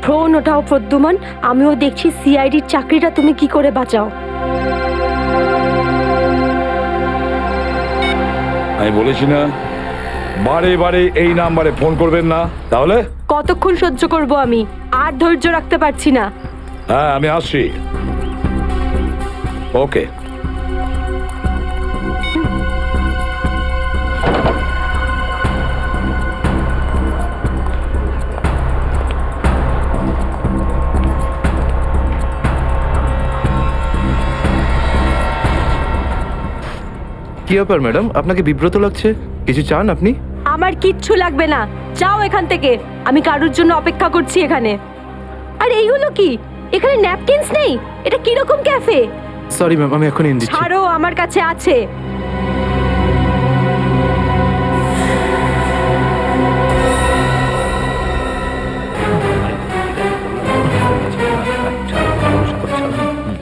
Phone ওঠাও Pradyuman, আমিও দেখছি সিআইডির চাকরিটা তুমি কি করে বাঁচাও। আমি বলেছি না বারে বারে এই নাম্বারে ফোন করবেন না। তাহলে কতক্ষণ সহ্য করব আমি, আর ধৈর্য রাখতে পারছি না। হ্যাঁ আমি আসছি। ওকে। কি ব্যাপার ম্যাডাম, আপনাকে বিব্রত লাগছে? কিছু চান আপনি? আমার কিচ্ছু লাগবে না, যাও এখান থেকে। আমি কারোর জন্য অপেক্ষা করছি এখানে। আর এইগুলো কি? এখানে ন্যাপকিনস নেই? এটা কিরকম ক্যাফে? সরি ম্যাম, আমি এখন এনে দিচ্ছি। ছাড়ো, আমার কাছে আছে।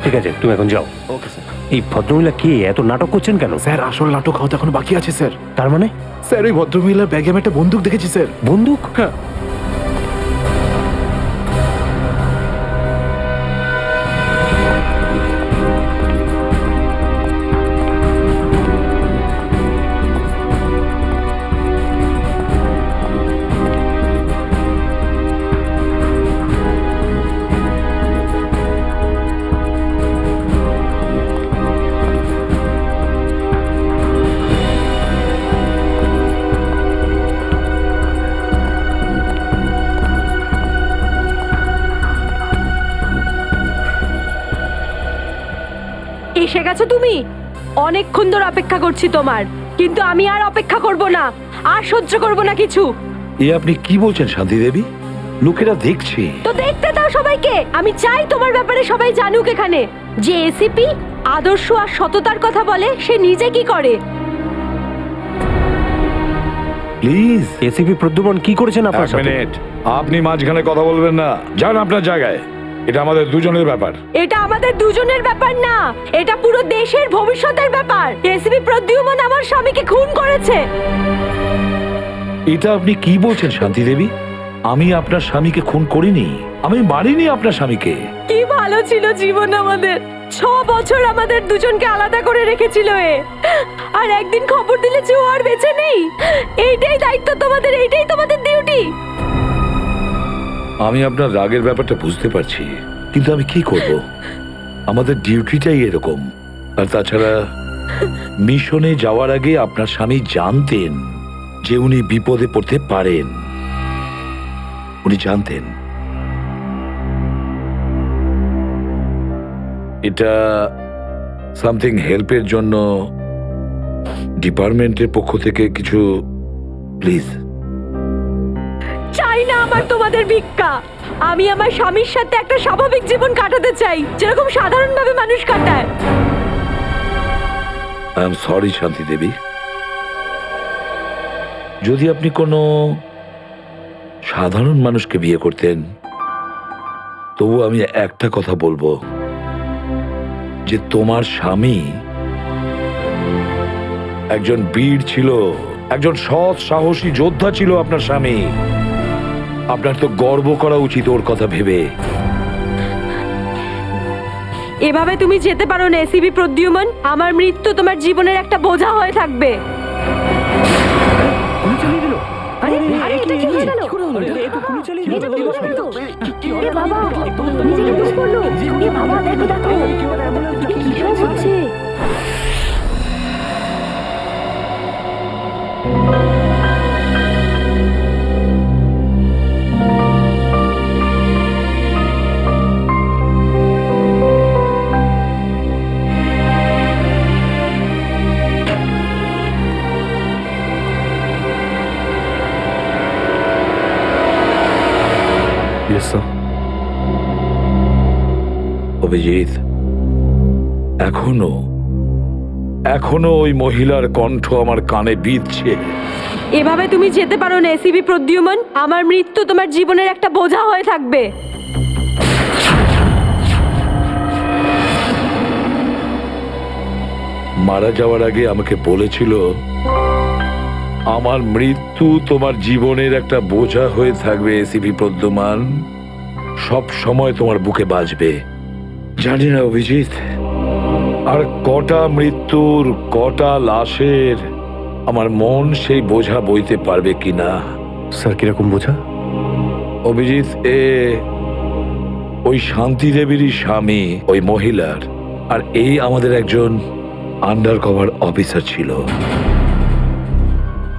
ঠিক আছে, তুমি এখন যাও। Okay sir. এই ভদ্রমহিলা কি এত নাটক করছেন কেন? স্যার আসল নাটক হওয়া এখন বাকি আছে স্যার। তার মানে স্যার ওই ভদ্রমহিলার ব্যাগে আমি একটা বন্দুক দেখেছি স্যার। বন্দুক? হ্যাঁ। এসে গেছো তুমি? অনেকক্ষণ ধরে অপেক্ষা করছি তোমার, কিন্তু আমি আর অপেক্ষা করব না, আর সহ্য করব না কিছু। এ আপনি কি বলছেন শান্তি দেবী? লোকেরা দেখছে। তো দেখতে দাও সবাইকে। আমি চাই তোমার ব্যাপারে সবাই জানুক এখানে। যে এসিপি আদর্শ আর সততার কথা বলে, সে নিজে কি করে। প্লিজ এসিপি প্রদ্যুমন কি করেছেন আপনার এক সাথে? মিনিট, আপনি মাঝখানে কথা বলবেন না। যান আপনার জায়গায়। এটা আমাদের দুজনের ব্যাপার। এটা আমাদের দুজনের ব্যাপার না, এটা পুরো দেশের ভবিষ্যতের ব্যাপার। এসিপি প্রদ্যুমন আমার স্বামীকে খুন করেছে। এটা আপনি কি বলছেন শান্তি দেবী? আমি আপনার স্বামীকে খুন করিনি, আমি মারিনি আপনার স্বামীকে। কি ভালো ছিল জীবন আমাদের। 6 বছর আমাদের দুজনকে আলাদা করে রেখেছিল এ, আর একদিন খবর দিলে যে ও আর বেঁচে নেই। এইটাই দায়িত্ব তোমাদের, এইটাই তোমাদের ডিউটি। আমি আপনার রাগের ব্যাপারটা বুঝতে পারছি, কিন্তু আমি কি করব? আমাদের ডিউটিটাই এরকম। আর তাছাড়া মিশনে যাওয়ার আগে আপনার স্বামী জানতেন যে উনি বিপদে পড়তে পারেন। উনি জানতেন। এটা সামথিং হেল্পের জন্য ডিপার্টমেন্টের পক্ষ থেকে কিছু প্লিজ। চাই না আমার তোমাদের ভিক্ষা। আমি আমার স্বামীর সাথে একটা স্বাভাবিক জীবন কাটাতে চাই, যেরকম সাধারণভাবে মানুষ কাটায়। আই এম সরি শান্তি দেবী। যদি আপনি কোনো সাধারণ মানুষকে বিয়ে করতেন, তবু আমি একটা কথা বলবো, যে তোমার স্বামী একজন বীর ছিল, একজন সৎ সাহসী যোদ্ধা ছিল আপনার স্বামী। আপনার তো গর্ব করা উচিত ওর কথা ভেবে। এভাবে তুমি যেতে পারো না এসিপি প্রদ্যুমন। আমার মৃত্যু তোমার জীবনের একটা বোঝা হয়ে থাকবে। গুলি চালিয়ে দিল। আরে এটা কি হয়ে গেল? এ তো গুলি চালিয়ে দিল। এ বাবা, নিজেকে দোষ করলো। এ বাবা, দেখো দেখো, এ কি সব হচ্ছে? অভিজিৎ, এখনো এখনো ওই মহিলার কণ্ঠ আমার কানে বিঁধছে। এভাবে তুমি যেতে পারো না এসিপি প্রদ্যুমন। আমার মৃত্যু তোমার জীবনের একটা বোঝা হয়ে থাকবে। মারা যাওয়ার আগে আমাকে বলেছিল, আমার মৃত্যু তোমার জীবনের একটা বোঝা হয়ে থাকবে এসিপি প্রদ্যুমান। সব সময় তোমার বুকে বাজবে। জানি না অভিজিৎ, আর কটা মৃত্যুর, কটা লাশের আমার মন সেই বোঝা বইতে পারবে কিনা। স্যার কিরকম বোঝা? অভিজিৎ, ওই শান্তি দেবীরই স্বামী ওই মহিলার, আর এই আমাদের একজন আন্ডার কভার অফিসার ছিল।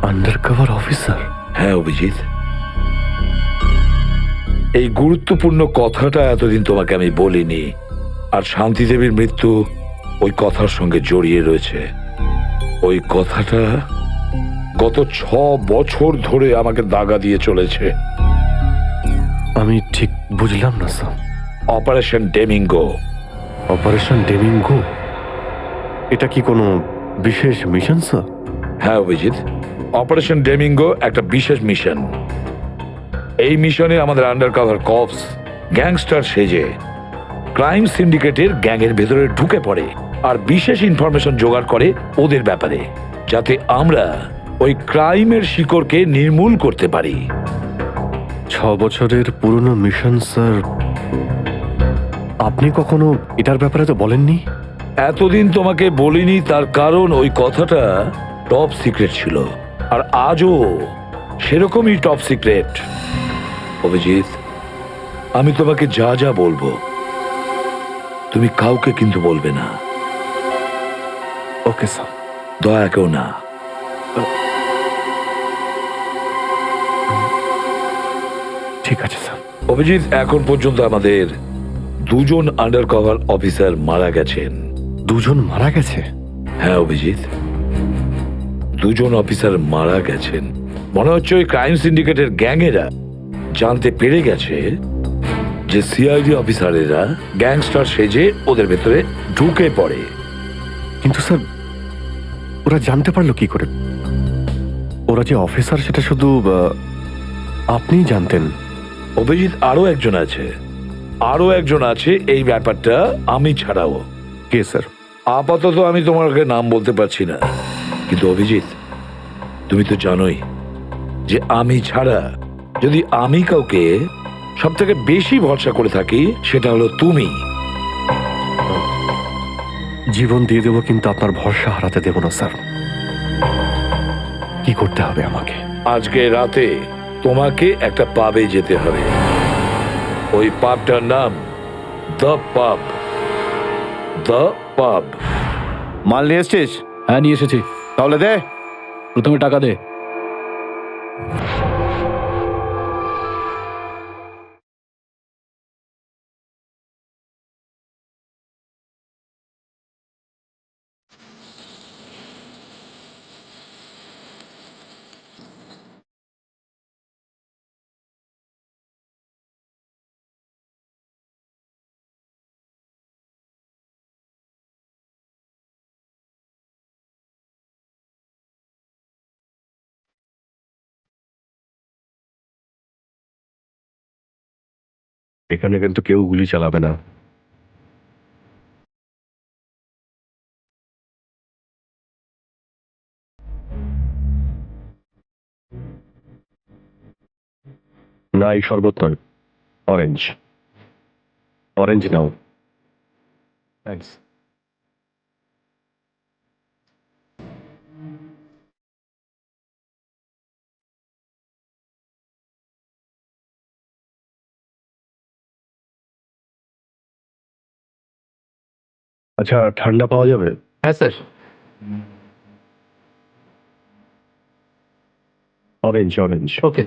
Under cover officer? হ্যাঁ অভিজিৎ, এই গুরুত্বপূর্ণ কথাটা এতদিন তোমাকে আমি বলিনি, আর শান্তি দেবীর মৃত্যু ওই কথার সঙ্গে জড়িয়ে রয়েছে। ওই কথাটা গত 6 বছর ধরে আমাকে দাগা দিয়ে চলেছে। আমি ঠিক বুঝলাম না স্যার। অপারেশন ডেমিঙ্গো। অপারেশন ডেমিঙ্গো? এটা কি কোনো বিশেষ মিশন স্যার? হ্যাঁ অভিজিৎ, অপারেশন ডেমিঙ্গো একটা বিশেষ মিশন। এই মিশনে আমাদের আন্ডার কভার কপস গ্যাংস্টার সেজে ক্রাইম সিন্ডিকেটের গ্যাংয়ের ভেতরে ঢুকে পড়ে আর বিশেষ ইনফরমেশন জোগাড় করে ওদের ব্যাপারে, যাতে আমরা ওই ক্রাইমের শিকড়কে নির্মূল করতে পারি। 6 বছরের পুরনো মিশন স্যার। আপনি কখনো এটার ব্যাপারে তো বলেননি। এতদিন তোমাকে বলিনি, তার কারণ ওই কথাটা টপ সিক্রেট ছিল, আর আজও সেরকমই টপ সিক্রেট। অভিজিৎ, আমি তোমাকে যা যা বলবো তুমি কাউকে কিন্তু বলবে না। Okay sir. দয়া কেউ না। ঠিক আছে স্যার। অভিজিৎ, এখন পর্যন্ত আমাদের 2 জন আন্ডার কভার অফিসার মারা গেছেন। 2 জন মারা গেছে? হ্যাঁ অভিজিৎ, 2 জন অফিসার মারা গেছেন। মনে হচ্ছে ওই ক্রাইম সিন্ডিকেটের গ্যাংয়েরা জানতে পেরে গেছে যে সিআইডি অফিসারেরা গ্যাংস্টার সেজে ওদের ভেতরে ঢুকে পড়ে। কিন্তু স্যার ওরা জানতে পারলো কি করে? ওরা যে অফিসার সেটা শুধু আপনিই জানতেন। অভিজিৎ, আরো একজন আছে এই ব্যাপারটা আমি ছাড়াও। কে স্যার? আপাতত আমি তোমাকে নাম বলতে পারছি না, কিন্তু অভিজিৎ তুমি তো জানোই যে আমি ছাড়া যদি আমি কাউকে সব থেকে বেশি ভরসা করে থাকি সেটা হলো তুমি। জীবন দিয়ে দেবো, কিন্তু আপনার ভরসা হারাতে দেব না স্যার। কি করতে হবে আমাকে? আজকে রাতে তোমাকে একটা পাবে যেতে হবে। ওই পাবটার নাম দ্য পাব। দ্য পাব। মাল নিয়ে এসছিস? হ্যাঁ নিয়ে এসেছি। তাহলে দে। প্রথমে টাকা দে। এখানে কিন্তু কেউ গুলি চালাবে না। না, এই শরবত নয়, অরেঞ্জ। অরেঞ্জ নাও। থ্যাঙ্কস। আচ্ছা, ঠান্ডা পাওয়া যাবে? হ্যাঁ স্যার। Orange orange. ওকে।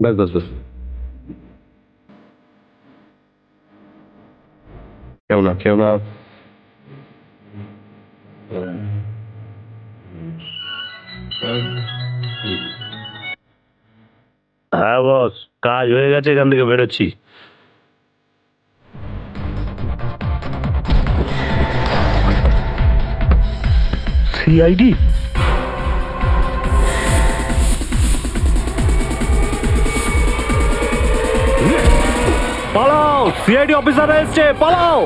ব্যাস ব্যাস ব্যাস। কেউ না, কেউ না। হ্যাঁ বস, কাজ হয়ে গেছে, এখান থেকে বেরোচ্ছি। সিআইডি? পালাও! সিআইডি অফিসার এসছে, পালাও!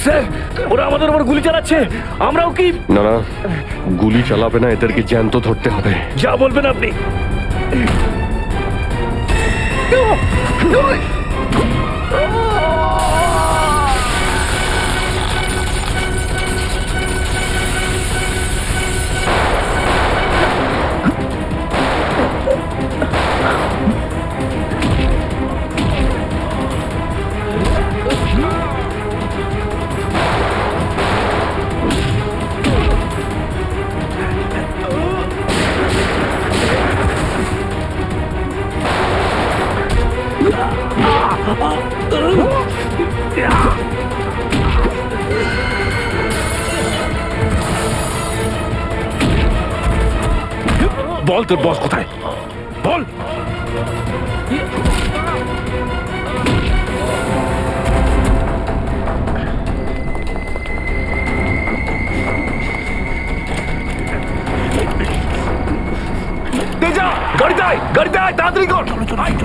স্যার ওরা আমাদের উপর গুলি চালাচ্ছে, আমরাও কি? না না, গুলি চালাবে না, এদেরকে জ্যান্ত ধরতে হবে। যা বলবেন আপনি। বল তোর বস কোথায়, বল। তেজা, গাড়িতে আয়, গাড়িতে আয়, তাড়াতাড়ি কর। আয়।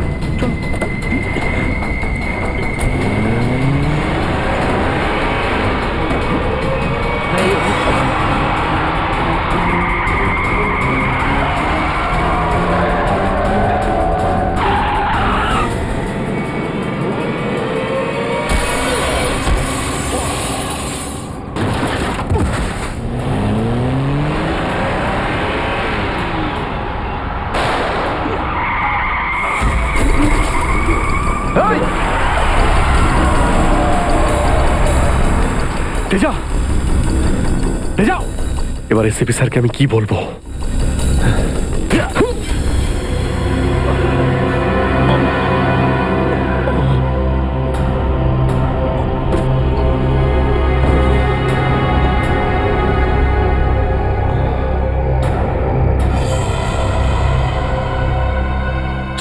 তেজা, তেজা, এবার এসিপি স্যারকে আমি কি বলবো?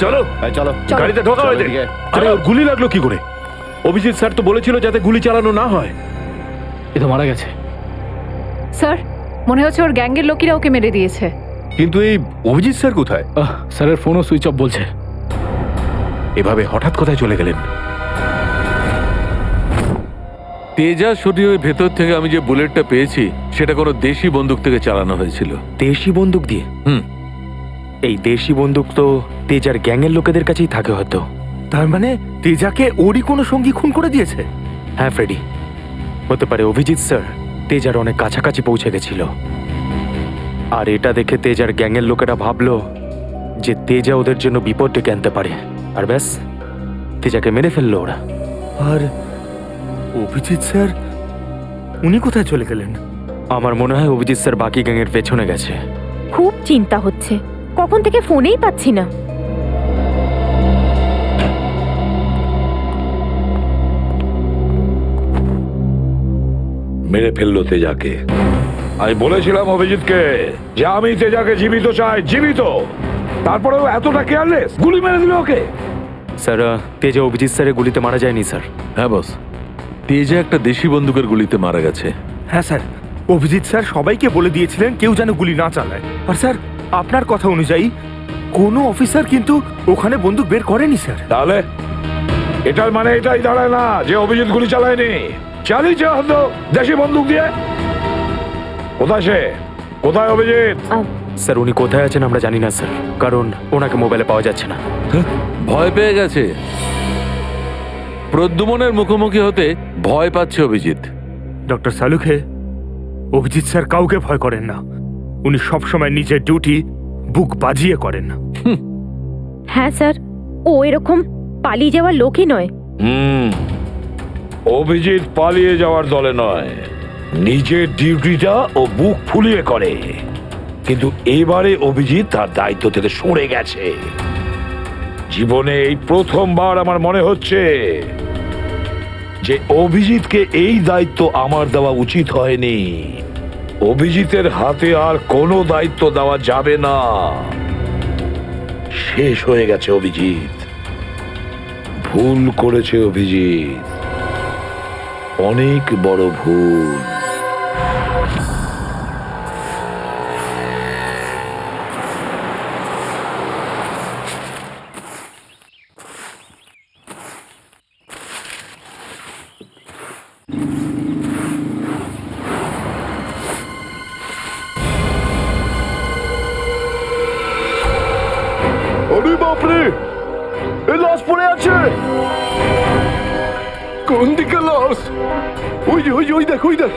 চলো চলো গাড়িতে ঢোকাও এদের। আরে ওর গুলি লাগলো কি করে? অভিজিৎ স্যার তো বলেছিল যাতে গুলি চালানো না হয়। এ তো মারা গেছে। স্যার, মনে হচ্ছে ওর গ্যাংয়ের লোকেরা ওকে মেরে দিয়েছে। কিন্তু এই অভিজিৎ স্যার কোথায়? স্যারের ফোনও সুইচ অফ বলছে। এভাবে হঠাৎ কোথায় চলে গেলেন? তেজা শরীরের ভেতর থেকে আমি যে বুলেটটা পেয়েছি সেটা কোনো দেশি বন্দুক থেকে চালানো হয়েছিল। দেশি বন্দুক দিয়ে? হুম। এই দেশি বন্দুক তো তেজার গ্যাংয়ের লোকেদের কাছেই থাকে হয়তো। তার মানে তেজাকে ওরই কোনো সঙ্গী খুন করে দিয়েছে? হ্যাঁ ফ্রেডি, হতে পারে অভিজিৎ স্যার তেজার অনেক কাছাকাছি পৌঁছে গেছিল, আর এটা দেখে তেজার গ্যাংয়ের লোকেরা ভাবলো যে তেজা ওদের জন্য বিপদ ডেকে আনতে পারে, আর ব্যাস তেজাকে মেরে ফেললো ওরা। আর অভিজিৎ স্যার উনি কোথায় চলে গেলেন? আমার মনে হয় অভিজিৎ স্যার বাকি গ্যাংয়ের পেছনে গেছে। খুব চিন্তা হচ্ছে, কখন থেকে ফোনেই পাচ্ছি না। মেরে ফেললো তেজাকে। আমি বলেছিলাম অভিজিৎকে যে আমি তেজাকে জীবিত চাই, জীবিত। তারপরেও এতটা কেয়ারলেস, গুলি মেরে দিল ওকে। স্যার, তেজা অভিজিৎ স্যারের গুলিতে মারা যায়নি স্যার। হ্যাঁ বস, তেজা একটা দেশি বন্দুকের গুলিতে মারা গেছে। হ্যাঁ স্যার, অভিজিৎ স্যার সবাইকে বলে দিয়েছিলেন কেউ যেন গুলি না চালায়। আর স্যার, আপনার কথা অনুযায়ী কোনো অফিসার কিন্তু ওখানে বন্দুক বের করেনি স্যার। তাহলে এটার মানে এটাই দাঁড়ায় না যে অভিজিৎ গুলি চালায়নি, চালিয়েছে হয়তো দেশি বন্দুক দিয়ে। কোথায় সে? কোথায় অভিজিৎ? স্যার উনি কোথায় আছেন আমরা জানি না স্যার, কারণ ওনাকে মোবাইলে পাওয়া যাচ্ছে না। ভয় পেয়ে গেছে। প্রদ্যুমনের মুখোমুখি হতে ভয় পাচ্ছে অভিজিৎ। ডক্টর সালুখে, অভিজিৎ স্যার কাউকে ভয় করেন না। উনি সবসময় নিজের ডিউটি বুক বাজিয়ে করেন। হ্যাঁ স্যার, ও এরকম পালিয়ে যাওয়ার লোকই নয়। অভিজিৎ পালিয়ে যাওয়ার দলে নয়, নিজের ডিউটিটা ও বুক ফুলিয়ে করে। কিন্তু এবারে অভিজিৎ তার দায়িত্ব থেকে সরে গেছে। জীবনে এই প্রথমবার আমার মনে হচ্ছে যে অভিজিৎকে এই দায়িত্ব আমার দেওয়া উচিত হয়নি। অভিজিতের হাতে আর কোনো দায়িত্ব দেওয়া যাবে না। শেষ হয়ে গেছে অভিজিৎ, ভুল করেছে অভিজিৎ, অনেক বড় ভুল। লস পড়ে আছে। কোন দিকে লস? ওই যে ওই দেখ ওই দেখ।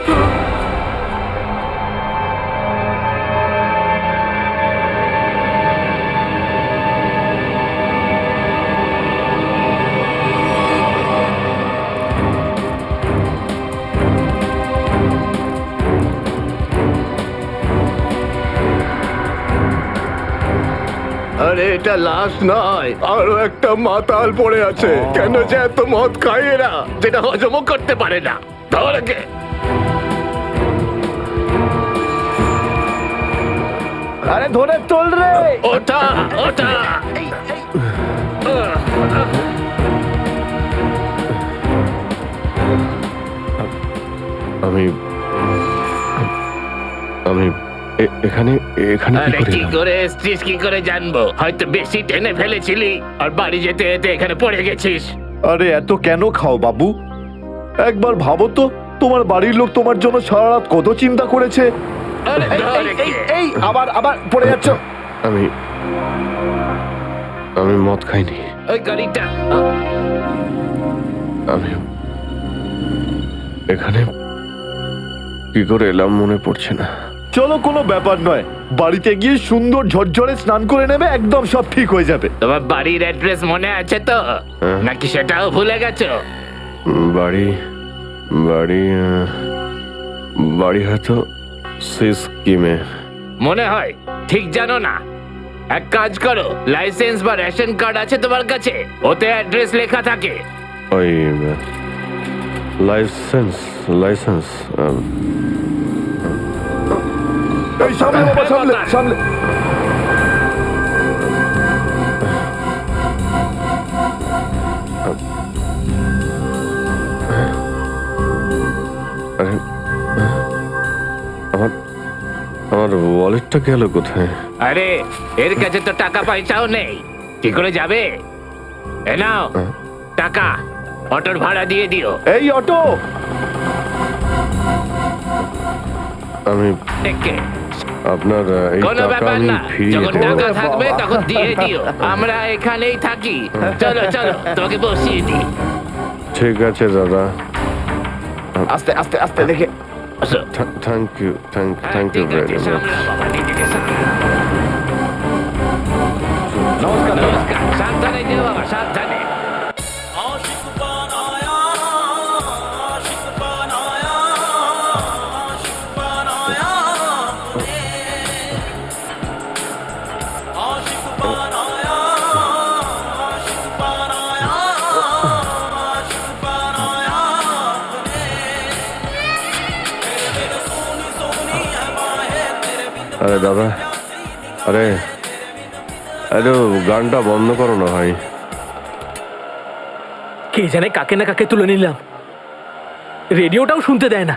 আরে এটা লাশ নয়, আরো একটা মাতাল পড়ে আছে। কেন যে এত মদ খায় এরা, যেটা হজমও করতে পারে না। ধরকে আরে ধরে তোল রে। ওটা ওটা আমি আমি এখানে এখানে কি আরে করে কি এলাম? করে এসছিস কি করে জানবো? হয়তো বেশি টেনে ফেলেছিলি আর বাড়ি যেতে যেতে এখানে পড়ে গেছিস। আরে এত কেন খাও বাবু? একবার ভাবো তো, তোমার বাড়ির লোক তোমার জন্য সারা রাত কত চিন্তা করেছে। আরে ধর একে। এই আবার আবার পড়ে যাচ্ছ। আমি আমি মদ খাইনি। ওই গাড়িটা আমি এখানে কি করে এলাম মনে পড়ছে না। চলো, কোনো ব্যাপার নয়, বাড়িতে গিয়ে সুন্দর ঝরঝরে স্নান করে নেবে, একদম সব ঠিক হয়ে যাবে। তোমার বাড়ির অ্যাড্রেস মনে আছে তো, হ্যাঁ। নাকি সেটাও ভুলে গেছো? বাড়ি বাড়ি বাড়ি হয়তো সিস্কিমে। মনে হয় ঠিক জানো না। এক কাজ করো, লাইসেন্স বা রেশন কার্ড আছে তোমার কাছে? ওতে অ্যাড্রেস লেখা থাকে। ওই লাইসেন্স লাইসেন্স এই সামনে বাবা, সামনে সামনে। আরে আমার আমার ওয়ালেটটা গেল কোথায়? আরে এর কাছে তো টাকা পয়সাও নেই, কি করে যাবে? এ নাও টাকা, অটোর ভাড়া দিয়ে দিও। এই অটো, আমি দেখে আপনার এই কোনো টাকা ব্যাপার আমি না, ফিরিয়ে যখন দেবো। টাকা থাকবে তখন দিয়ে দিও। আমরা এখানেই থাকি। চলো চলো, তোমাকে বসিয়ে দিই। ঠিক আছে দাদা, আস্তে আস্তে আস্তে দেখে। আসো। থ্যাংক ইউ থ্যাংক হ্যাঁ, ইউ ঠিক ভেরি আছে, মাচ। সামলাও বাবা, নিজেকে সামলাও। নমস্কার, সাবধানে যেও বাবা, সাবধানে। আরে দাদা, আরে আরে গানটা বন্ধ করো না ভাই। কে জানে কাকে না কাকে তুলে নিলাম, রেডিওটাও শুনতে দেয় না।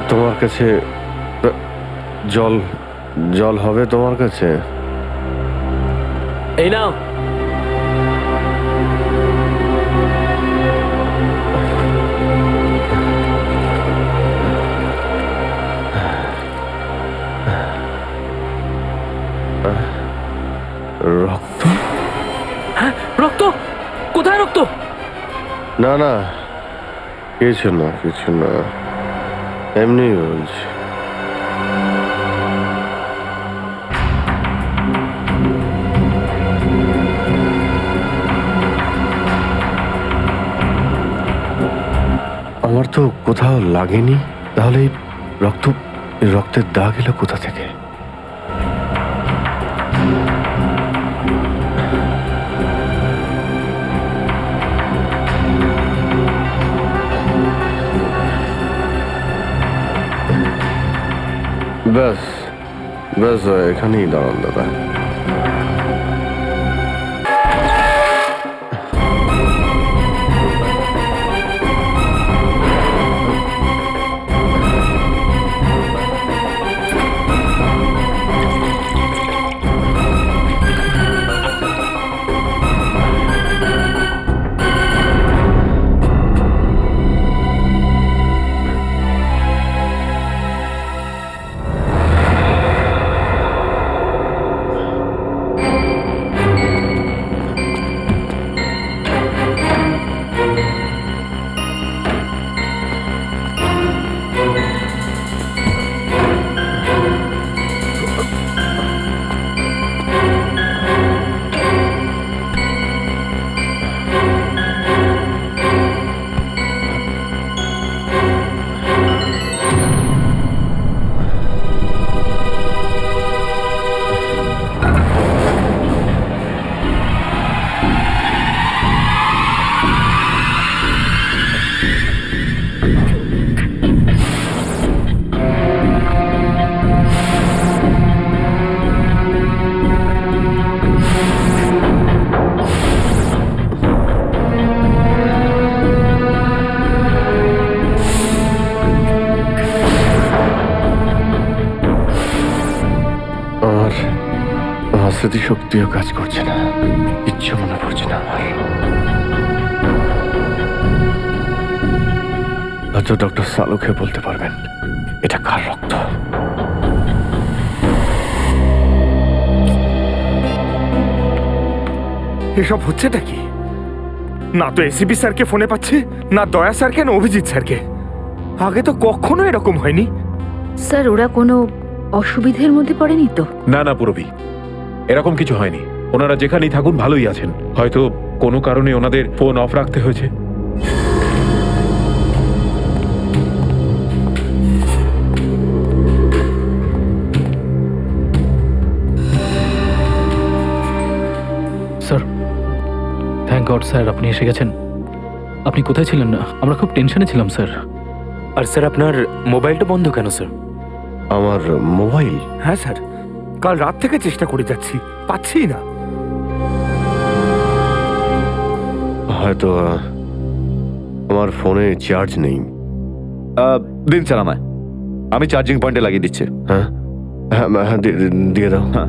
তোমার কাছে জল জল হবে তোমার কাছে? এই নাও। রক্ত? হ্যাঁ, রক্ত? কোথায় রক্ত? না না, কিছু না কিছু না, এমনি বলছি। আমার তো কোথাও লাগেনি, তাহলে এই রক্তের দাগ এলো কোথা থেকে? ব্যাস ব্যাস, এখানেই দাঁড়ান দাদা। স্মৃতিশক্তিও কাজ করছে না, ইচ্ছে মনে পড়ছে না আমার। হয়তো ডক্টর সালুকে বলতে পারবেন এটা কার রক্ত। এসব হচ্ছেটা কি? না তো এসিপি স্যারকে ফোনে পাচ্ছি, না দয়া স্যারকে, না অভিজিৎ স্যারকে। আগে তো কখনো এরকম হয়নি। স্যার ওরা কোনো অসুবিধের মধ্যে পড়েনি তো? না না পুরবি, এরকম কিছু হয়নি। ওনারা যেখানেই থাকুন ভালোই আছেন। হয়তো কোনো কারণে ওনাদের ফোন অফ রাখতে হয়েছে। স্যার, থ্যাংক গড স্যার আপনি এসে গেছেন। আপনি কোথায় ছিলেন না? আমরা খুব টেনশনে ছিলাম স্যার। আর স্যার আপনার মোবাইলটা বন্ধ কেন স্যার? আমার মোবাইল? হ্যাঁ স্যার, কাল রাত থেকে চেষ্টা করে যাচ্ছি, পাচ্ছি না। হয়তো আমার ফোনে চার্জ নেই। দিন স্যার আমায়, আমি চার্জিং পয়েন্টে লাগিয়ে দিচ্ছি। হ্যাঁ হ্যাঁ হ্যাঁ, দিয়ে দাও। হ্যাঁ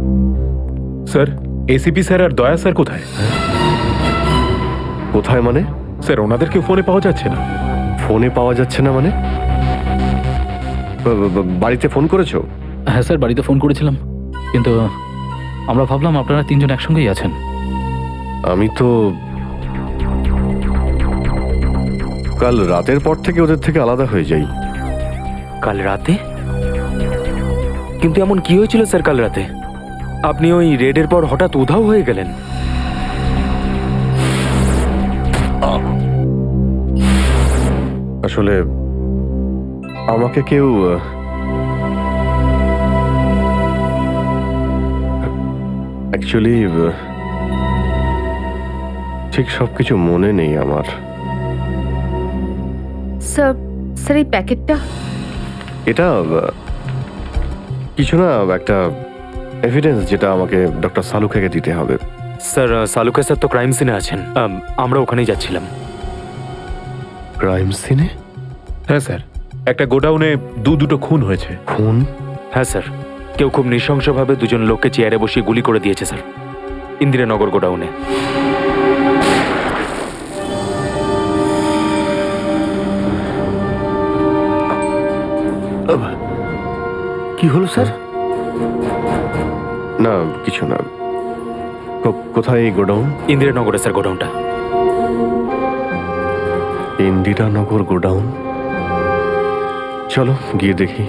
স্যার, এসিপি স্যার আর দয়া স্যার কোথায়? কোথায় মানে? স্যার ওনাদেরকে ফোনে পাওয়া যাচ্ছে না। ফোনে পাওয়া যাচ্ছে না মানে? বাড়িতে ফোন করেছো? হ্যাঁ স্যার, বাড়িতে ফোন করেছিলাম, কিন্তু আমরা ভাবলাম আপনারা তিনজন একসঙ্গেই আছেন। আমি তো কাল রাতের পর থেকে ওদের থেকে আলাদা হয়ে যাই। কাল রাতে? কিন্তু এমন কি হয়েছিল স্যার কাল রাতে? আপনি ওই রেডের পর হঠাৎ উধাও হয়ে গেলেন। আসলে আমাকে কেউ অ্যাকচুয়ালি ঠিক সবকিছু মনে নেই আমার। স্যার, স্যার এই প্যাকেটটা? এটা কিছু না, একটা এভিডেন্স যেটা আমাকে ডক্টর সালুখাকে দিতে হবে। স্যার সালুকা স্যার তো ক্রাইম সিনে আছেন, আমরা ওখানেই যাচ্ছিলাম। ক্রাইম সিনে? হ্যাঁ স্যার, একটা গোডাউনে দুটো খুন হয়েছে। খুন? হ্যাঁ স্যার, কেউ খুব নৃশংসভাবে দুজন লোককে চেয়ারে বসিয়ে গুলি করে দিয়েছে স্যার, ইন্দিরানগর গোডাউনে। কি হলো স্যার? না কিছু না। কোথায় এই গোডাউন? ইন্দিরানগরে স্যার গোডাউনটা। ইন্দিরানগর গোডাউন? চলো গিয়ে দেখি।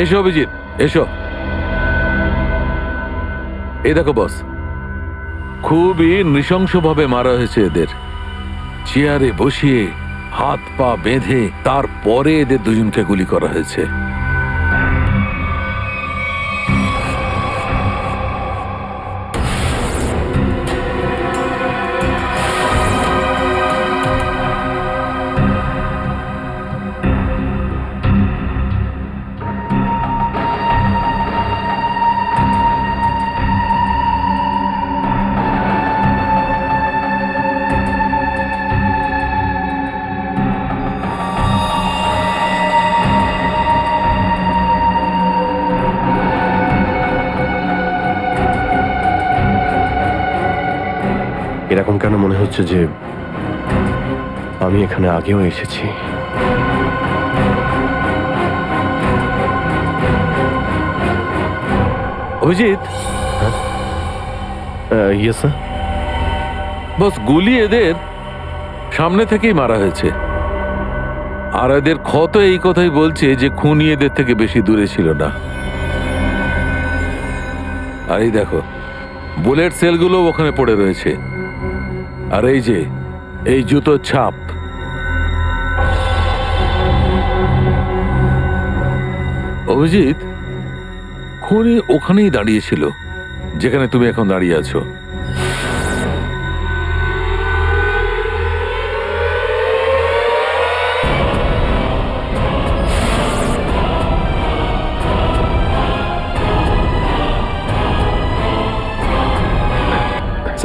এসো অভিজিৎ, এসো। এই দেখো বস, খুবই নৃশংসভাবে মারা হয়েছে এদের। চেয়ারে বসিয়ে হাত পা বেঁধে তারপরে এদের দুজনকে গুলি করা হয়েছে। এরকম কেন মনে হচ্ছে যে আমি এখানে আগেও এসেছি? Abhijit, yes sir. বস গুলি এদের সামনে থেকেই মারা হয়েছে, আর এদের ক্ষত এই কথাই বলছে যে খুনি এদের থেকে বেশি দূরে ছিল না। আর এই দেখো, বুলেট সেলগুলো ওখানে পড়ে রয়েছে, আর এই যে এই জুতোর ছাপ। অভিজিৎ, খুনি ওখানেই দাঁড়িয়েছিল যেখানে তুমি এখন দাঁড়িয়ে আছো।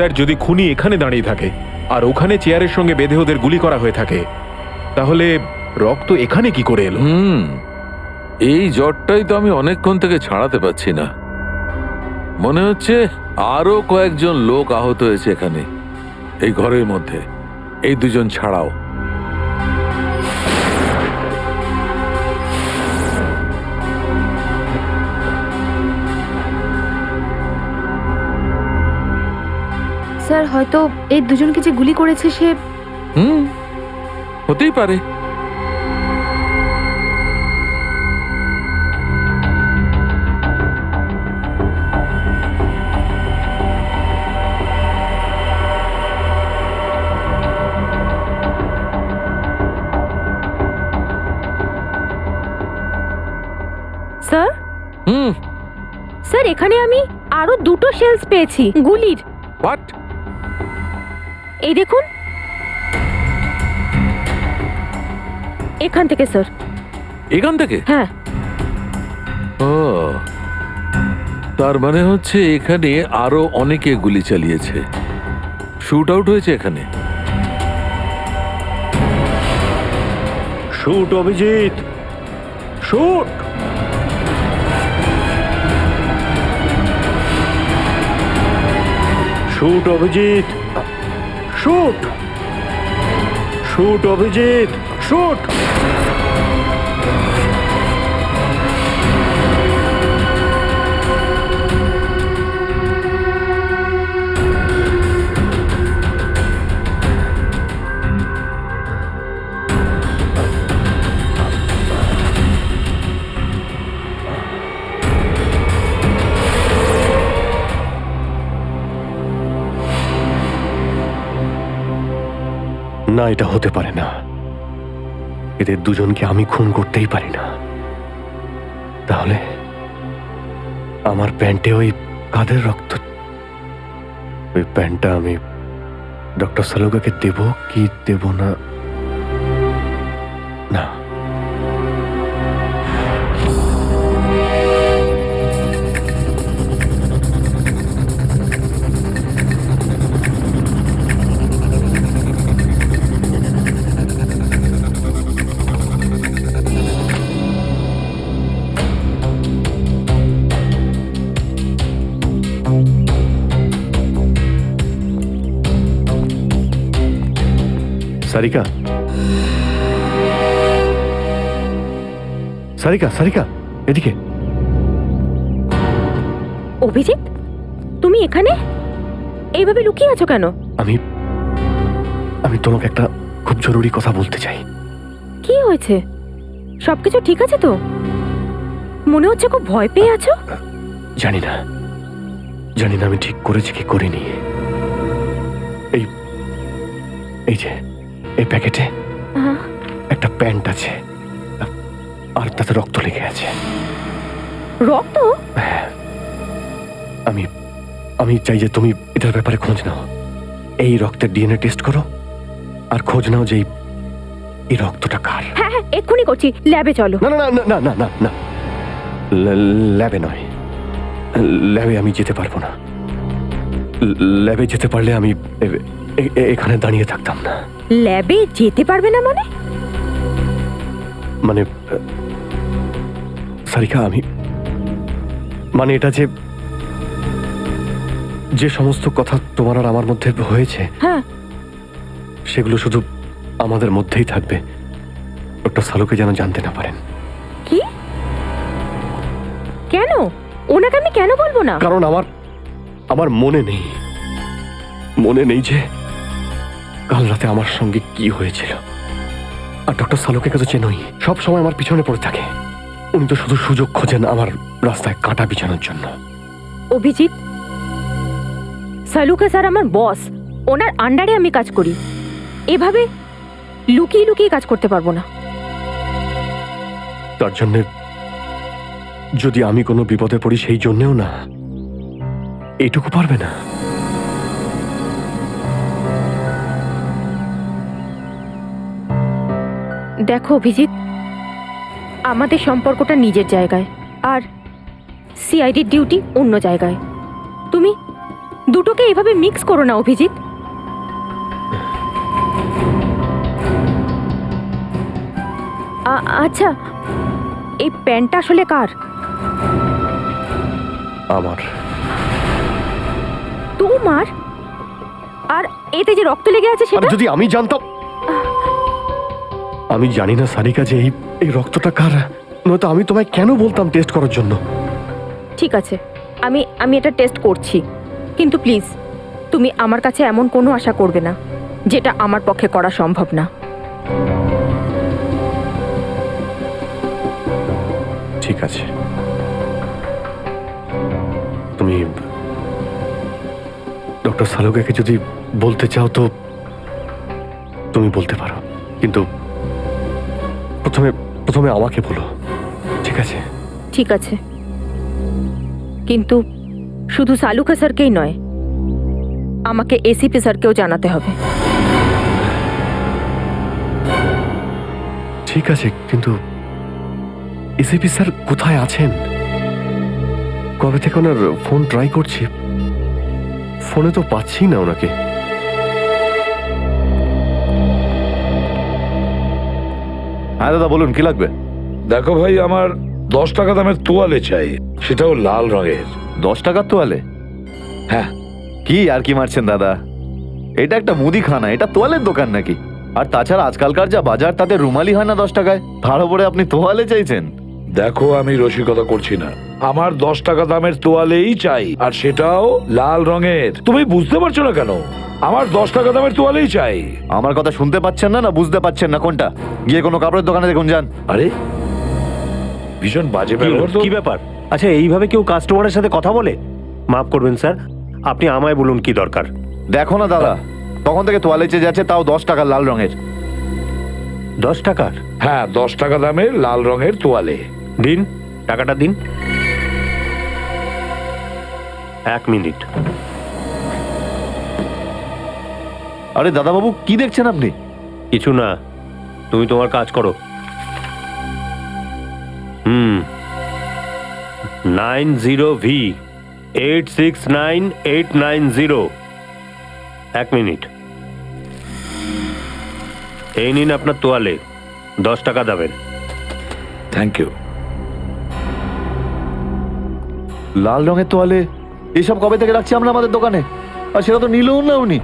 স্যার যদি খুনি এখানে দাঁড়িয়ে থাকে আর ওখানে চেয়ারের সঙ্গে বেঁধে ওদের গুলি করা হয়ে থাকে, তাহলে রক্ত এখানে কি করে এলো? এই জ্বরটাই তো আমি অনেকক্ষণ থেকে ছাড়াতে পারছি না। মনে হচ্ছে আরো কয়েকজন লোক আহত হয়েছে এখানে, এই ঘরের মধ্যে, এই দুজন ছাড়াও। স্যার হয়তো এই দুজনকে যে গুলি করেছে সে হতেই পারে। স্যার স্যার এখানে আমি আরো দুটো শেলস পেয়েছি গুলির। হোয়াট? এই দেখুন, এখান থেকে স্যার। এখান থেকে? হ্যাঁ। ও, তার মানে হচ্ছে এখানে আরো অনেকে গুলি চালিয়েছে, শুট আউট হয়েছে এখানে। Shoot Abhijit, shoot! Shoot Abhijit, shoot! Shoot Abhijit, shoot! না, এটা হতে পারে না। এদের দুজনকে আমি খুন করতেই পারি না। তাহলে আমার প্যান্টে ওই কাদের রক্ত? ওই প্যান্টটা আমি ডক্টর সালুকাকে দেব কি দেব না? না, সারিকা, সারিকা, সারিকা, এদিকে। অভিজিৎ, তুমি এখানে এইভাবে লুকিয়ে আছো কেন? আমি আমি তোমাকে একটা খুব জরুরি কথা বলতে চাই। কি হয়েছে? সবকিছু ঠিক আছে তো? মনে হচ্ছে খুব ভয় পেয়ে আছো। জানি না, জানি না আমি ঠিক করেছি কি করিনি। এই এই যে এই প্যাকেটে একটা প্যান্ট আছে, আর তাতে রক্ত লেগে আছে। রক্ত? হ্যাঁ, আমি আমি চাই যে তুমি এটার ব্যাপারে খোঁজ নাও। এই রক্তের ডিএনএ টেস্ট করো আর খোঁজ নাও যে এই রক্তটা কার। হ্যাঁ হ্যাঁ, এক্ষুনি করছি। ল্যাবে চলো। না না না না না না না, ল্যাবে নয়, ল্যাবে আমি যেতে পারবো না। ল্যাবে যেতে পারলে আমি এখানে দাঁড়িয়ে থাকতাম না। ল্যাবে যেতে পারবে না মানে? মানে সারিকা, আমি মানে এটা যে যে সমস্ত কথা তোমার আর আমার মধ্যে হয়েছে, হ্যাঁ, সেগুলো শুধু আমাদের মধ্যেই থাকবে। ডক্টর সালুকে যেন জানতে না পারেন। কি? কেন? ওনাকে আমি কেন বলবো না? কারণ আমার মনে নেই যে কাল রাতে আমার সঙ্গে কি হয়েছিল। আর ডক্টর সালুকে তো চেনই, সব সময় আমার পিছনে পড়ে থাকে। উনি তো শুধু সুযোগ খোঁজেন আমার রাস্তায় কাঁটা বিছানোর জন্য। অভিজিৎ, সালুকা স্যার আমার বস, ওনার আন্ডারে আমি কাজ করি। এভাবে লুকিয়ে লুকিয়ে কাজ করতে পারবো না। তার জন্য যদি আমি কোনো বিপদে পড়ি, সেই জন্যেও না, এইটুকু পারবে না? দেখো অভিজিৎ, আমাদের সম্পর্কটা নিজের জায়গায় আর সিআইডির ডিউটি অন্য জায়গায়। তুমি দুটোকে এইভাবে মিক্স করো না অভিজিৎ। আচ্ছা, এই প্যান্টটা আসলে কার? আমার। তোমার? আর এতে যে রক্ত লেগে আছে আর সেটা? যদি আমি জানতাম। আমি জানি না সারিকা যে এই রক্তটা কার, নয়তো আমি তোমায় কেন বলতাম টেস্ট করার জন্য। ঠিক আছে, আমি এটা টেস্ট করছি, কিন্তু প্লিজ তুমি আমার কাছে এমন কোনো আশা করবে না যেটা আমার পক্ষে করা সম্ভব না। ঠিক আছে, তুমি ডক্টর সালুকাকে যদি বলতে চাও তো তুমি বলতে পারো, কিন্তু প্রথমে আমাকে বলো, ঠিক আছে? ঠিক আছে, কিন্তু শুধু সালুকা স্যারকেই নয়, আমাকে এসিপি স্যারকেও জানাতে হবে। ঠিক আছে, কিন্তু এসিপি স্যার কোথায় আছেন? কবে থেকে ওনার ফোন ট্রাই করছি, ফোনে তো পাচ্ছি না ওনাকে। হ্যাঁ দাদা বলুন, কি লাগবে? দেখো ভাই, আমার 10 টাকা দামের তোয়ালে চাই, সেটাও লাল রঙের। 10 টাকার তোয়ালে? হ্যাঁ। কি আর কি মারছেন দাদা, এটা একটা মুদিখানা, এটা তোয়ালের দোকান নাকি? আর তাছাড়া আজকালকার যা বাজার, তাতে রুমালি হয় না 10 টাকায়, তার উপরে আপনি তোয়ালে চাইছেন? দেখো, আমি রসিকতা করছি না, আমার 10 টাকা দামের তোয়ালেই চাই, আর সেটাও লাল রঙের। তুমি বুঝতে পারছো না কেন? আমার 10 টাকা দামের তোয়ালেই চাই। আমার কথা শুনতে পাচ্ছেন না, না বুঝতে পাচ্ছেন না? কোনটা? গিয়ে কোনো কাপড়ের দোকানে দেখুন, যান। আরে, ভীষণ বাজে ব্যবহার তো। কি ব্যাপার? আচ্ছা, এইভাবে কেউ কাস্টমারের সাথে কথা বলে? মাফ করবেন স্যার, আপনি আমায় বলুন কি দরকার। দেখো না দাদা, তখন থেকে তোয়ালে চেয়ে যাচ্ছে, তাও 10 টাকা লাল রঙের। 10 টাকার? হ্যাঁ, 10 টাকা দামের লাল রঙের তোয়ালে। দিন, টাকাটা দিন। 1 মিনিট। আরে দাদা বাবু, কি দেখছেন আপনি? কিছু না, তুমি তোমার কাজ করো। 90V 869890। 1 মিনিট। এই নিন আপনার তোয়ালে, 10 টাকা দেবেন। Thank you. লাল রঙের তোয়ালে এসব কবে থেকে রাখছি আমরা আমাদের দোকানে, আর সেটা তো নিলও না উনি।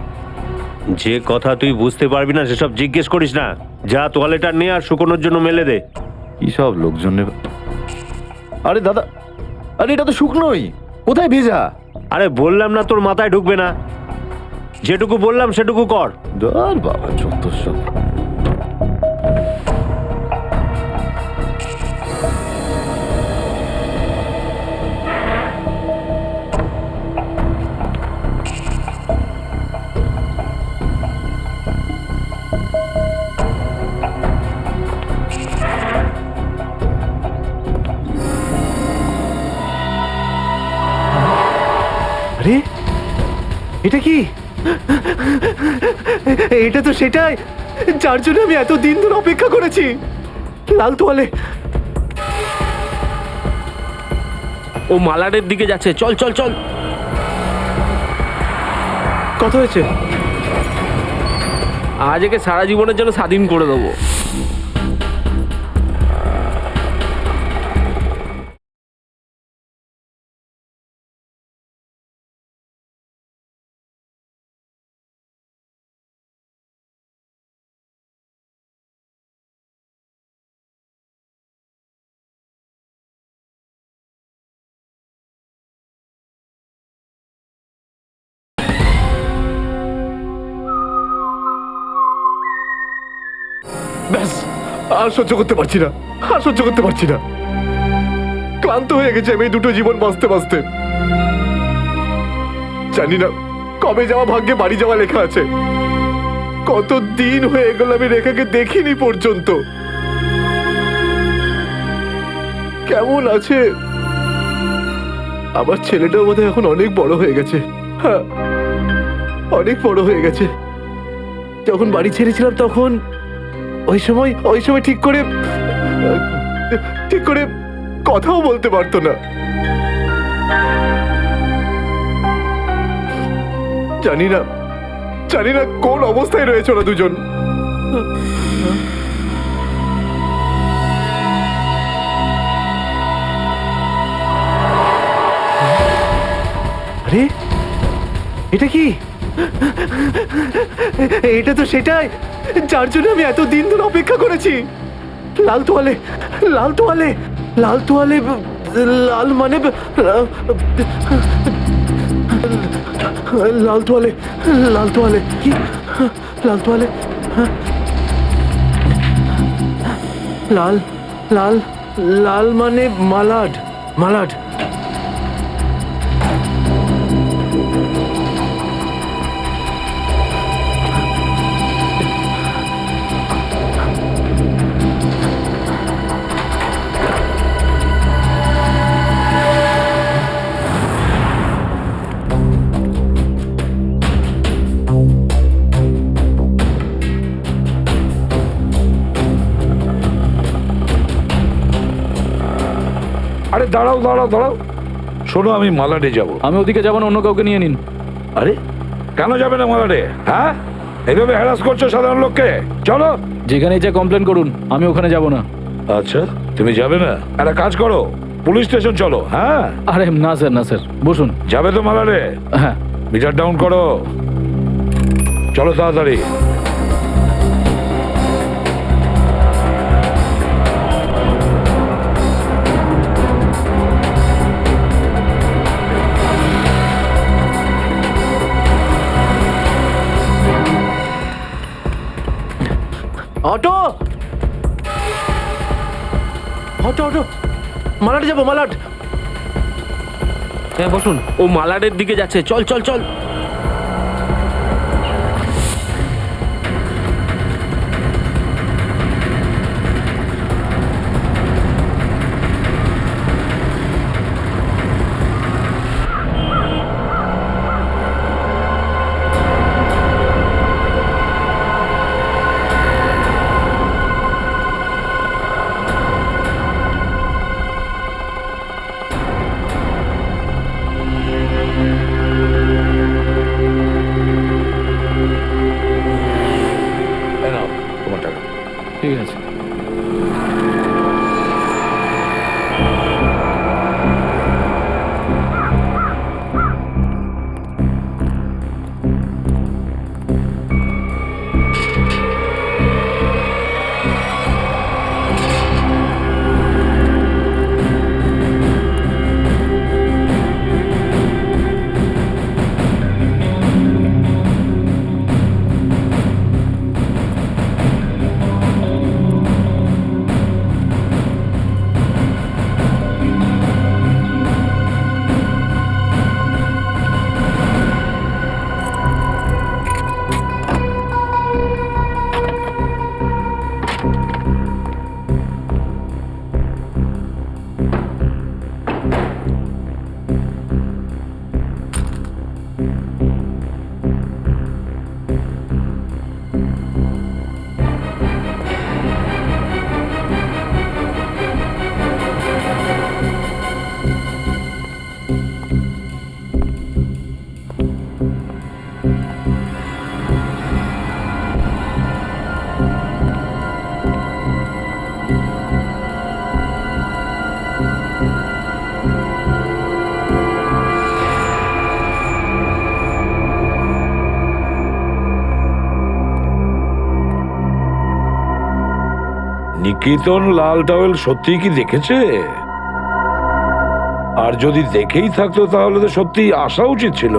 যে কথা তুই বুঝতে পারবি না সেসব জিজ্ঞেস করিস না। যা তোয়ালেটা নে আর শুকোনোর জন্য মেলে দে। কি সব লোকজন নেবে। আরে দাদা, আরে এটা তো শুকনোই, কোথায় ভেজা? আরে বললাম না তোর মাথায় ঢুকবে না, যেটুকু বললাম সেটুকু কর। আর বাবা যত সব। আরে এটা কি? এটা তো সেটাই যার জন্য আমি এত দিন ধরে অপেক্ষা করেছি, লাল তোয়ালে। ও মালাডের দিকে যাচ্ছে, চল চল চল। কত হয়েছে? আজ একে সারা জীবনের জন্য স্বাধীন করে দেবো। ব্যাস, আর সহ্য করতে পারছি না, আর সহ্য করতে পারছি না। ক্লান্ত হয়ে গেছে আমি এই দুটো জীবন বাঁচতে বাঁচতে। জানি না কবে যাওয়া ভাগ্যে বাড়ি যাওয়া লেখা আছে। কত দিন হয়ে গেল আমি রেখাকে দেখিনি পর্যন্ত। কেমন আছে? আমার ছেলেটাও বোধহয় এখন অনেক বড় হয়ে গেছে। হ্যাঁ, অনেক বড় হয়ে গেছে। যখন বাড়ি ছেড়েছিলাম তখন ওই সময় ঠিক করে কথাও বলতে পারতো না। জানি না কোন অবস্থায় রয়েছে ওরা দুজন। আরে এটা কি? এটা তো সেটাই যার জন্য আমি এত দিন ধরে অপেক্ষা করেছি। লাল তোয়ালে, লাল তোয়ালে, লাল তোয়ালে, লাল মানে লাল তোয়ালে, লাল তোয়ালে কি? লাল তোয়ালে, লাল লাল লাল মানে মালাড, মালাড। আরে দাঁড়াও দাঁড়াও দাঁড়াও, শোনো আমি মালাডে যাব। আমি ওদিকে যাবো না, অন্য কাউকে নিয়ে নিন। আরে কেন যাবে না মালাডে? হ্যাঁ, এইভাবে হ্যারাস করছো সাধারণ লোককে। চলো। যেখানে ইচ্ছা কমপ্লেন করুন, আমি ওখানে যাব না। আচ্ছা তুমি যাবে না? একটা কাজ করো, পুলিশ স্টেশন চলো। হ্যাঁ আরে না স্যার, না স্যার, বসুন। যাবে তো মালাডে? হ্যাঁ। মিটার ডাউন করো, চলো তাড়াতাড়ি। অটো, অটো, অটো, মালাড যাবো, মালাড। হ্যাঁ বসুন, ও মালাডের দিকে যাচ্ছে, চল চল চল। এই নাও তোমার টাকা। ঠিক আছে। নিকেতন লাল টাওয়েল সত্যি কি দেখেছে? আর যদি দেখেই থাকতো তাহলে তো সত্যি আসা উচিত ছিল।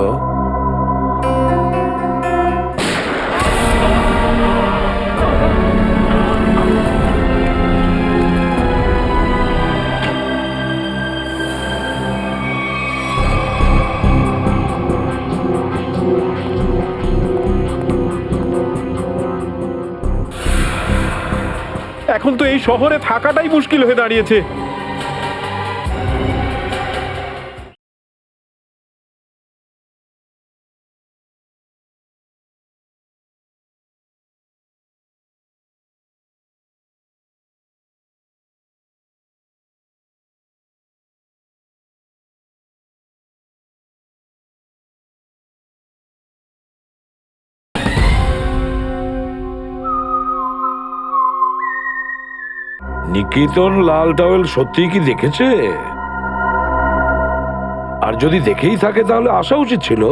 এখন তো এই শহরে থাকাটাই মুশকিল হয়ে দাঁড়িয়েছে। নিকেতন লাল টাওয়েল সত্যি কি দেখেছে? আর যদি দেখেই থাকে তাহলে আসা উচিত ছিল।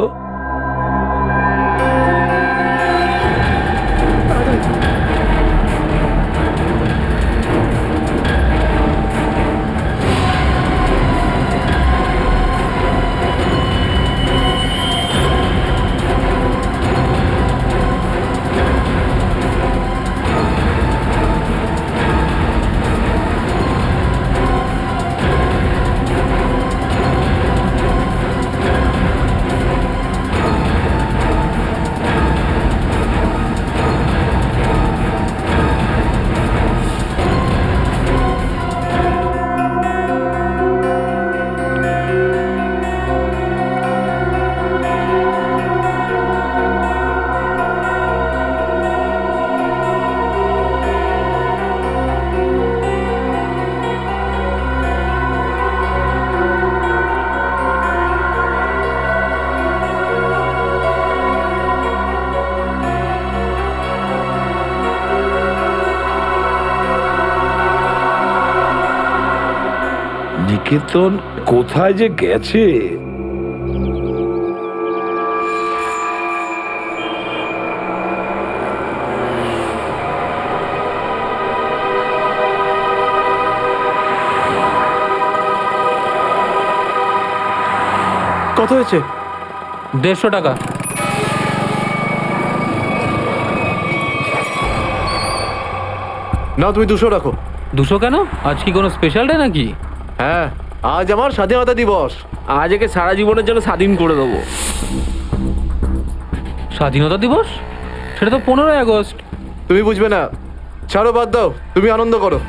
নিকেতন কোথায় যে গেছে? কত হয়েছে? 150 টাকা। না, তুমি 200 রাখো। 200 কেন? আজ কি কোনো স্পেশাল ডে নাকি? হ্যাঁ, আজ আমার স্বাধীনতা দিবস। আজ একে সারা জীবনের জন্য স্বাধীন করে দেবো। স্বাধীনতা দিবস? সেটা তো 15ই আগস্ট। তুমি বুঝবে না, ছাড়ো, বাদ দাও, তুমি আনন্দ করো।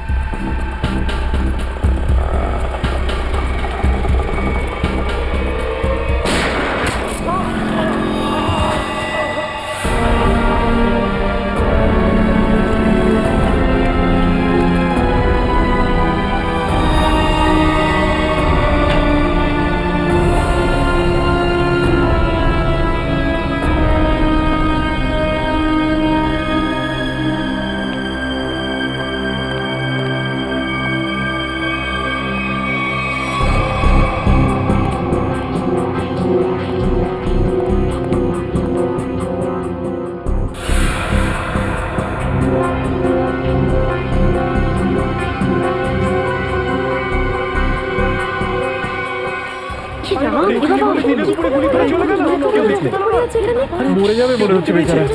মরে যাবে মনে হচ্ছে বেচারা।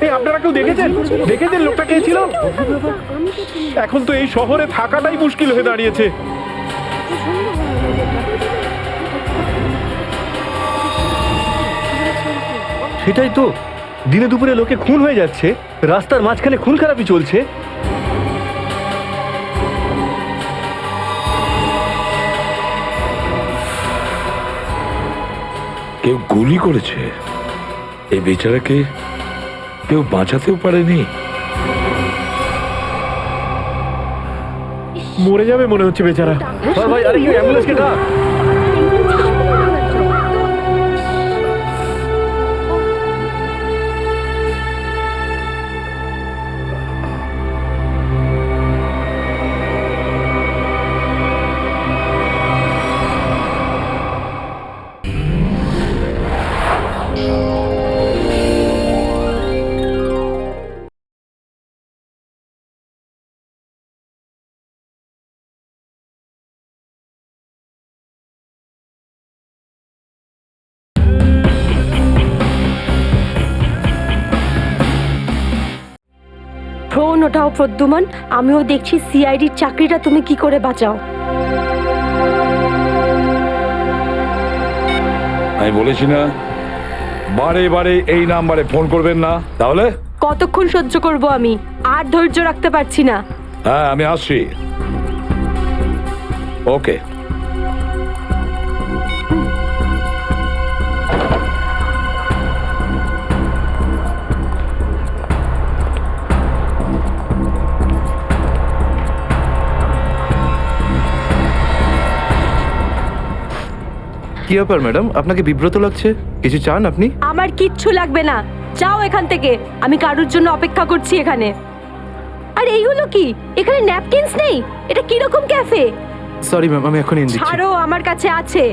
এই আপনারা কেউ দেখেছেন লোকটা কে ছিল? এখন তো এই শহরে থাকাটাই মুশকিল হয়ে দাঁড়িয়েছে। সেটাই তো, দিনে দুপুরে লোকে খুন হয়ে যাচ্ছে, রাস্তার মাঝখানে খুন খারাপি চলছে। কেউ গুলি করেছে? এই বেচারাকে কেউ বাঁচাতেও পারেনি। মরে যাবে মনে হচ্ছে বেচারা। ভাই, আরে কেউ অ্যাম্বুলেন্সকে ডাক। ফোন ওঠাও প্রদ্যুমান, আমিও দেখছি সিআইডির চাকরিটা তুমি কি করে বাঁচাও। আমি বলেছি না বারে বারে এই নাম্বারে ফোন করবেন না? তাহলে কতক্ষণ সহ্য করব আমি? আর ধৈর্য রাখতে পারছি না। হ্যাঁ, আমি আসছি। ওকে। কি ব্যাপার ম্যাডাম, আপনাকে বিব্রত লাগছে? কিছু চান আপনি? আমার কিচ্ছু লাগবে না, যাও এখান থেকে। আমি কারোর জন্য অপেক্ষা করছি এখানে। আর এইগুলো কি? এখানে ন্যাপকিনস নেই? এটা কি রকম ক্যাফে? সরি ম্যাম, আমি এখন এনে দিচ্ছি। ছাড়ো, আমার কাছে আছে।